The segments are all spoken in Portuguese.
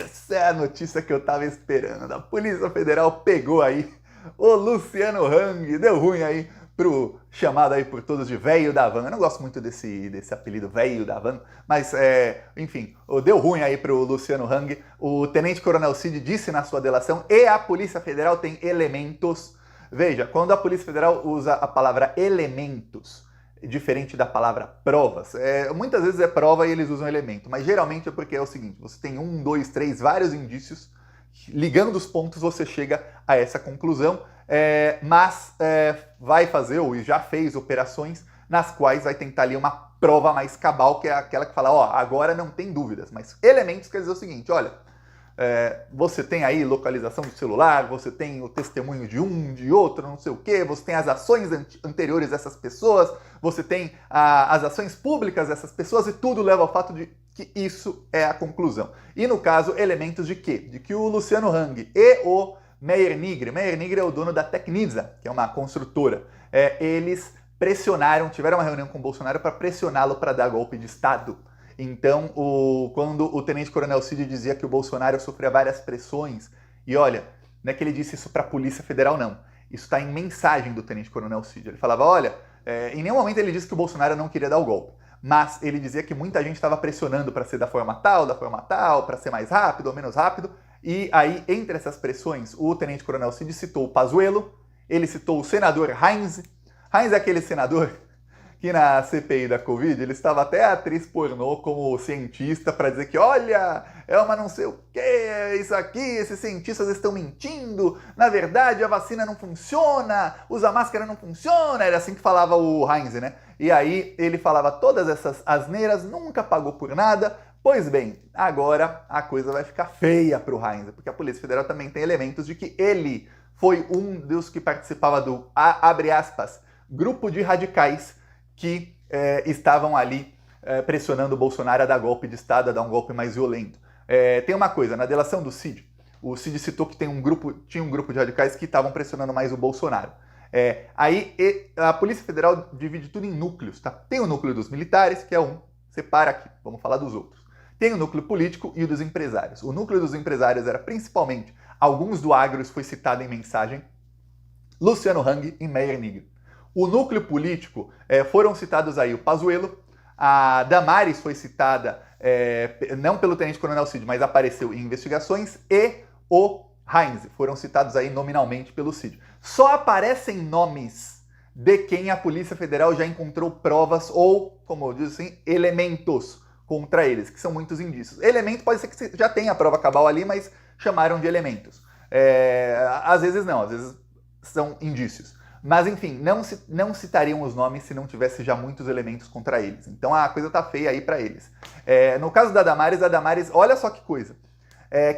essa é a notícia que eu tava esperando. A Polícia Federal pegou aí o Luciano Hang, deu ruim aí pro chamado aí por todos de velho da van. Eu não gosto muito desse apelido velho da van, mas enfim, deu ruim aí pro Luciano Hang. O Tenente Coronel Cid disse na sua delação e a Polícia Federal tem elementos. Veja, quando a Polícia Federal usa a palavra elementos, diferente da palavra provas, muitas vezes é prova e eles usam elemento, mas geralmente é porque é o seguinte, você tem 1, 2, 3, vários indícios, ligando os pontos você chega a essa conclusão, mas vai fazer, ou já fez operações nas quais vai tentar ali uma prova mais cabal, que é aquela que fala, ó, agora não tem dúvidas, mas elementos quer dizer o seguinte, olha, você tem aí localização do celular, você tem o testemunho de um, de outro, não sei o quê, você tem as ações anteriores dessas pessoas, você tem as ações públicas dessas pessoas e tudo leva ao fato de que isso é a conclusão. E no caso, elementos de quê? De que o Luciano Hang e o Meyer Nigre é o dono da Tecnisa, que é uma construtora, eles tiveram uma reunião com o Bolsonaro para pressioná-lo para dar golpe de Estado. Então, quando o Tenente Coronel Cid dizia que o Bolsonaro sofria várias pressões, e olha, não é que ele disse isso para a Polícia Federal, não. Isso está em mensagem do Tenente Coronel Cid. Ele falava, olha, em nenhum momento ele disse que o Bolsonaro não queria dar o golpe, mas ele dizia que muita gente estava pressionando para ser da forma tal, para ser mais rápido ou menos rápido, e aí, entre essas pressões, o Tenente Coronel Cid citou o Pazuello, ele citou o senador Heinz. Heinz é aquele senador que na CPI da Covid ele estava até atriz pornô como cientista para dizer que, olha, é uma não sei o que, isso aqui, esses cientistas estão mentindo, na verdade a vacina não funciona, usa máscara não funciona, era assim que falava o Heinz, né? E aí ele falava todas essas asneiras, nunca pagou por nada. Pois bem, agora a coisa vai ficar feia para o Heinz, porque a Polícia Federal também tem elementos de que ele foi um dos que participava do, abre aspas, grupo de radicais que estavam ali pressionando o Bolsonaro a dar golpe de Estado, a dar um golpe mais violento. Tem uma coisa, na delação do Cid, o Cid citou que tinha um grupo de radicais que estavam pressionando mais o Bolsonaro. Aí a Polícia Federal divide tudo em núcleos, tá? Tem o núcleo dos militares, que é um, separa aqui, vamos falar dos outros. Tem o núcleo político e o dos empresários. O núcleo dos empresários era principalmente, alguns do agro, isso foi citado em mensagem, Luciano Hang e Meyer Nigre. O núcleo político, foram citados aí o Pazuello, a Damares foi citada, não pelo Tenente Coronel Cid, mas apareceu em investigações, e o Heinz, foram citados aí nominalmente pelo Cid. Só aparecem nomes de quem a Polícia Federal já encontrou provas ou, como eu disse assim, elementos contra eles, que são muitos indícios. Elemento pode ser que já tenha a prova cabal ali, mas chamaram de elementos. Às vezes não, às vezes são indícios. Mas, enfim, não citariam os nomes se não tivesse já muitos elementos contra eles. Então a coisa tá feia aí para eles. No caso da Damares, olha só que coisa.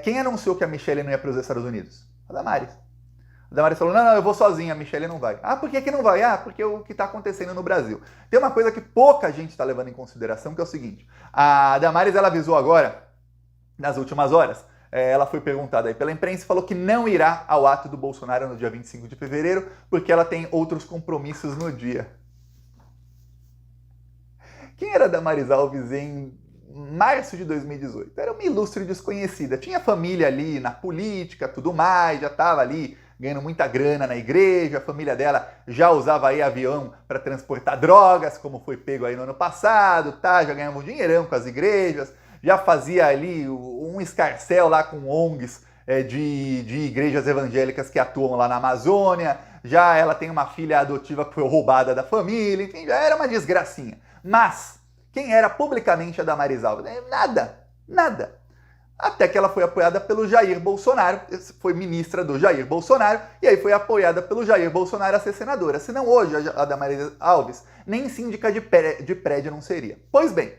Quem anunciou que a Michelle não ia para os Estados Unidos? A Damares. A Damares falou, não, eu vou sozinha, a Michelle não vai. Ah, por que não vai? Ah, porque o que está acontecendo no Brasil. Tem uma coisa que pouca gente está levando em consideração, que é o seguinte. A Damares, ela avisou agora, nas últimas horas, ela foi perguntada aí pela imprensa e falou que não irá ao ato do Bolsonaro no dia 25 de fevereiro, porque ela tem outros compromissos no dia. Quem era Damares Alves em março de 2018? Era uma ilustre desconhecida. Tinha família ali na política, tudo mais, já estava ali ganhando muita grana na igreja, a família dela já usava aí avião para transportar drogas, como foi pego aí no ano passado, tá? Já ganhava um dinheirão com as igrejas, já fazia ali um escarcéu lá com ONGs de igrejas evangélicas que atuam lá na Amazônia, já ela tem uma filha adotiva que foi roubada da família, enfim, já era uma desgracinha. Mas quem era publicamente a Damares Alves? Nada. Até que ela foi apoiada pelo Jair Bolsonaro, foi ministra do Jair Bolsonaro, e aí foi apoiada pelo Jair Bolsonaro a ser senadora. Senão hoje a Damares Alves nem síndica de prédio não seria. Pois bem,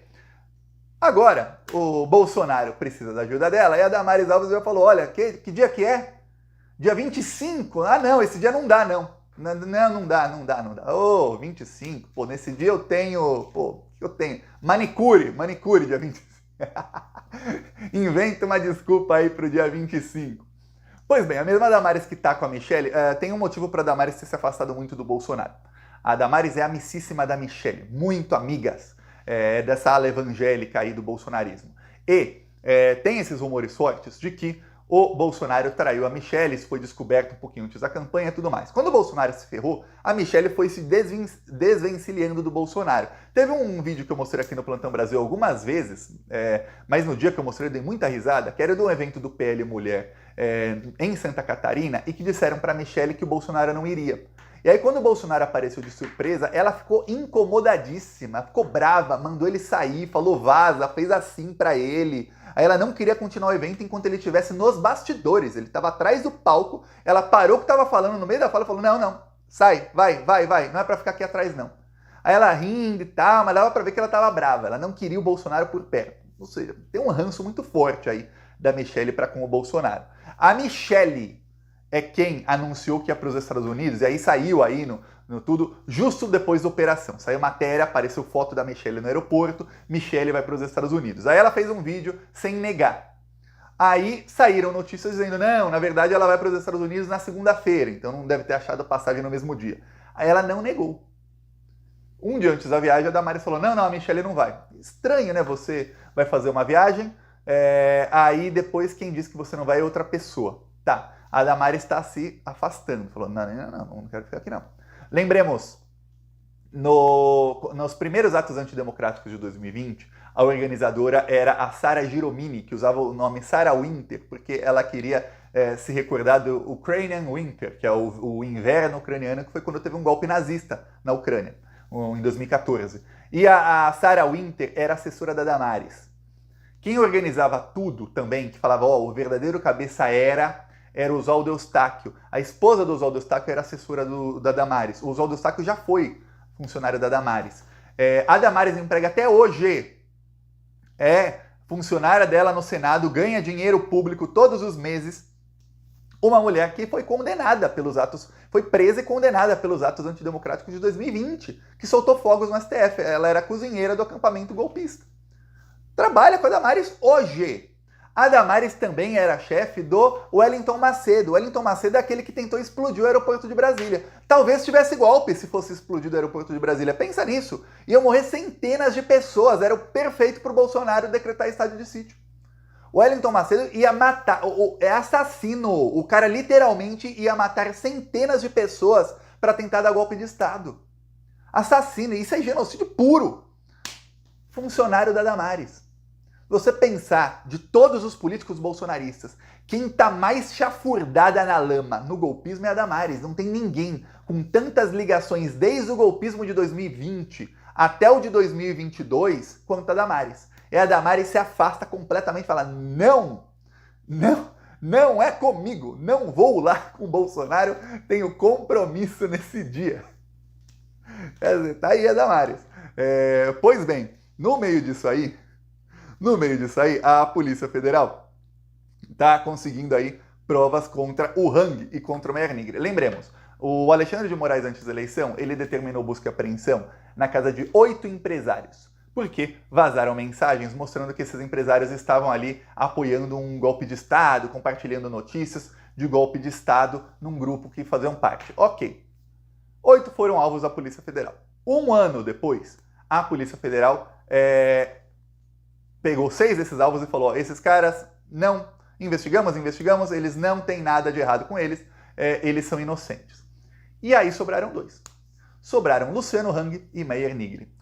agora o Bolsonaro precisa da ajuda dela, e a Damares Alves já falou, olha, que dia que é? Dia 25? Ah não, esse dia não dá não. Não dá. Ô, 25, pô, nesse dia eu tenho, manicure dia 25. Inventa uma desculpa aí pro dia 25. Pois bem, a mesma Damares que tá com a Michelle, tem um motivo para a Damares ter se afastado muito do Bolsonaro. A Damares é amicíssima da Michelle, muito amigas dessa ala evangélica aí do bolsonarismo. E tem esses rumores fortes de que o Bolsonaro traiu a Michelle, isso foi descoberto um pouquinho antes da campanha e tudo mais. Quando o Bolsonaro se ferrou, a Michelle foi se desvencilhando do Bolsonaro. Teve um vídeo que eu mostrei aqui no Plantão Brasil algumas vezes, mas no dia que eu mostrei eu dei muita risada, que era de um evento do PL Mulher em Santa Catarina, e que disseram para a Michelle que o Bolsonaro não iria. E aí quando o Bolsonaro apareceu de surpresa, ela ficou incomodadíssima, ficou brava, mandou ele sair, falou vaza, fez assim para ele. Aí ela não queria continuar o evento enquanto ele estivesse nos bastidores. Ele estava atrás do palco, ela parou o que estava falando no meio da fala e falou, não, sai, vai, não é para ficar aqui atrás não. Aí ela rindo e tal, mas dava para ver que ela estava brava, ela não queria o Bolsonaro por perto. Ou seja, tem um ranço muito forte aí da Michelle para com o Bolsonaro. A Michelle é quem anunciou que ia para os Estados Unidos, e aí saiu aí no tudo, justo depois da operação. Saiu matéria, apareceu foto da Michelle no aeroporto, Michelle vai para os Estados Unidos. Aí ela fez um vídeo sem negar. Aí saíram notícias dizendo, não, na verdade ela vai para os Estados Unidos na segunda-feira, então não deve ter achado passagem no mesmo dia. Aí ela não negou. Um dia antes da viagem, a Damares falou, não, a Michelle não vai. Estranho, né? Você vai fazer uma viagem, aí depois quem diz que você não vai é outra pessoa. Tá, a Damares está se afastando. Falou, não quero ficar aqui não. Lembremos, nos primeiros atos antidemocráticos de 2020, a organizadora era a Sara Giromini, que usava o nome Sarah Winter, porque ela queria se recordar do Ukrainian Winter, que é o inverno ucraniano, que foi quando teve um golpe nazista na Ucrânia, em 2014. E a Sarah Winter era assessora da Damares. Quem organizava tudo também, que falava, o verdadeiro cabeça era o Oswaldo Eustáquio. A esposa do Oswaldo Eustáquio era assessora da Damares. O Oswaldo Eustáquio já foi funcionário da Damares. A Damares emprega até hoje. É funcionária dela no Senado, ganha dinheiro público todos os meses. Uma mulher que foi condenada pelos atos, foi presa e condenada pelos atos antidemocráticos de 2020, que soltou fogos no STF. Ela era cozinheira do acampamento golpista. Trabalha com a Damares hoje. A Damares também era chefe do Wellington Macedo. O Wellington Macedo é aquele que tentou explodir o aeroporto de Brasília. Talvez tivesse golpe se fosse explodido o aeroporto de Brasília. Pensa nisso. Iam morrer centenas de pessoas. Era o perfeito para o Bolsonaro decretar estado de sítio. O Wellington Macedo ia matar... É assassino. O cara literalmente ia matar centenas de pessoas para tentar dar golpe de estado. Assassino. Isso é genocídio puro. Funcionário da Damares. Você pensar de todos os políticos bolsonaristas, quem tá mais chafurdada na lama no golpismo é a Damares. Não tem ninguém com tantas ligações desde o golpismo de 2020 até o de 2022 quanto a Damares. A Damares se afasta completamente e fala, não é comigo, não vou lá com o Bolsonaro, tenho compromisso nesse dia. Tá aí a Damares. Pois bem, no meio disso aí, a Polícia Federal está conseguindo aí provas contra o Hang e contra o Meyer Nigre. Lembremos, o Alexandre de Moraes, antes da eleição, ele determinou busca e apreensão na casa de 8 empresários, porque vazaram mensagens mostrando que esses empresários estavam ali apoiando um golpe de Estado, compartilhando notícias de golpe de Estado num grupo que faziam parte. Ok. 8 foram alvos da Polícia Federal. Um ano depois, a Polícia Federal pegou 6 desses alvos e falou, esses caras não, investigamos, eles não têm nada de errado com eles, eles são inocentes. E aí sobraram 2. Sobraram Luciano Hang e Meyer Nigre.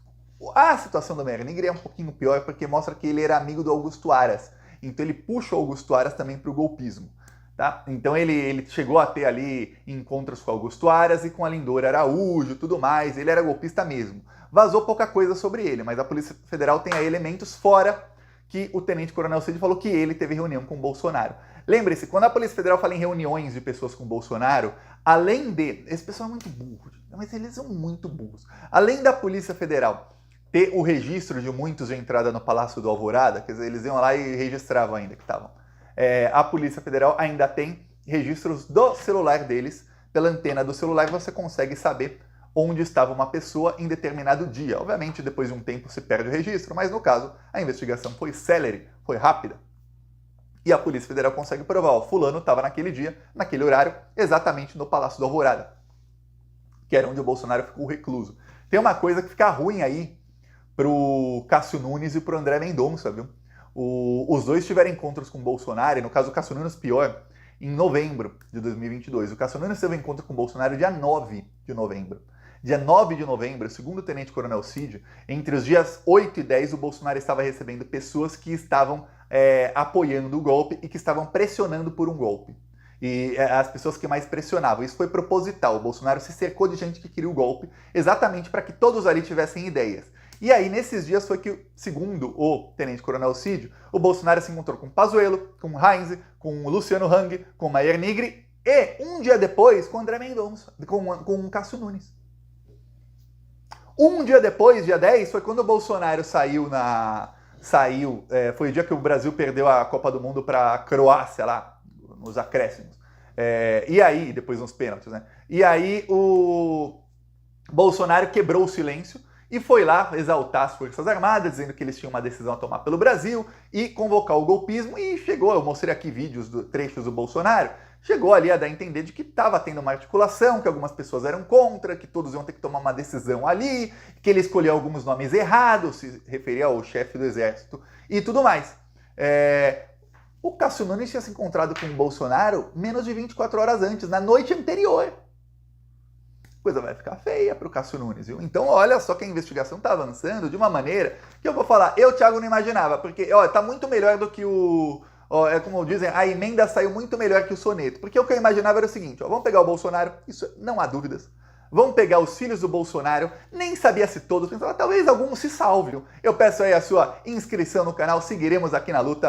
A situação do Meyer Nigre é um pouquinho pior porque mostra que ele era amigo do Augusto Aras, então ele puxa o Augusto Aras também para o golpismo. Tá? Então ele chegou a ter ali encontros com o Augusto Aras e com a Lindora Araújo, tudo mais, ele era golpista mesmo. Vazou pouca coisa sobre ele, mas a Polícia Federal tem aí elementos fora que o Tenente Coronel Cid falou que ele teve reunião com o Bolsonaro. Lembre-se, quando a Polícia Federal fala em reuniões de pessoas com o Bolsonaro, além de... Esse pessoal é muito burro, mas eles são muito burros. Além da Polícia Federal ter o registro de muitos de entrada no Palácio do Alvorada, quer dizer, eles iam lá e registravam ainda que estavam. A Polícia Federal ainda tem registros do celular deles. Pela antena do celular você consegue saber onde estava uma pessoa em determinado dia. Obviamente, depois de um tempo se perde o registro, mas no caso, a investigação foi célere, foi rápida. E a Polícia Federal consegue provar, fulano estava naquele dia, naquele horário, exatamente no Palácio do Alvorada, que era onde o Bolsonaro ficou recluso. Tem uma coisa que fica ruim aí pro Cássio Nunes e pro André Mendonça, viu? Os dois tiveram encontros com o Bolsonaro, e no caso o Cássio Nunes pior, em novembro de 2022. O Cássio Nunes teve um encontro com o Bolsonaro dia 9 de novembro. Dia 9 de novembro, segundo o tenente-coronel Cid, entre os dias 8 e 10, o Bolsonaro estava recebendo pessoas que estavam apoiando o golpe e que estavam pressionando por um golpe. E as pessoas que mais pressionavam. Isso foi proposital. O Bolsonaro se cercou de gente que queria o golpe, exatamente para que todos ali tivessem ideias. E aí, nesses dias, foi que, segundo o tenente-coronel Cid, o Bolsonaro se encontrou com Pazuello, com Heinz, com Luciano Hang, com Mayer Nigri e, um dia depois, com André Mendonça, com Cássio Nunes. Um dia depois, dia 10, foi quando o Bolsonaro foi o dia que o Brasil perdeu a Copa do Mundo para a Croácia, lá, nos acréscimos. E aí, depois nos pênaltis, né? E aí o Bolsonaro quebrou o silêncio e foi lá exaltar as Forças Armadas, dizendo que eles tinham uma decisão a tomar pelo Brasil e convocar o golpismo, e chegou, eu mostrei aqui vídeos, trechos do Bolsonaro, chegou ali a dar a entender de que estava tendo uma articulação, que algumas pessoas eram contra, que todos iam ter que tomar uma decisão ali, que ele escolheu alguns nomes errados, se referia ao chefe do exército e tudo mais. O Cássio Nunes tinha se encontrado com o Bolsonaro menos de 24 horas antes, na noite anterior. A coisa vai ficar feia para o Cássio Nunes, viu? Então, olha só que a investigação está avançando de uma maneira que eu vou falar, eu, Thiago, não imaginava, porque, tá muito melhor do que é como dizem, a emenda saiu muito melhor que o soneto. Porque o que eu imaginava era o seguinte, vamos pegar o Bolsonaro, isso não há dúvidas. Vamos pegar os filhos do Bolsonaro, nem sabia se todos, pensava, talvez alguns se salvem. Eu peço aí a sua inscrição no canal, seguiremos aqui na luta.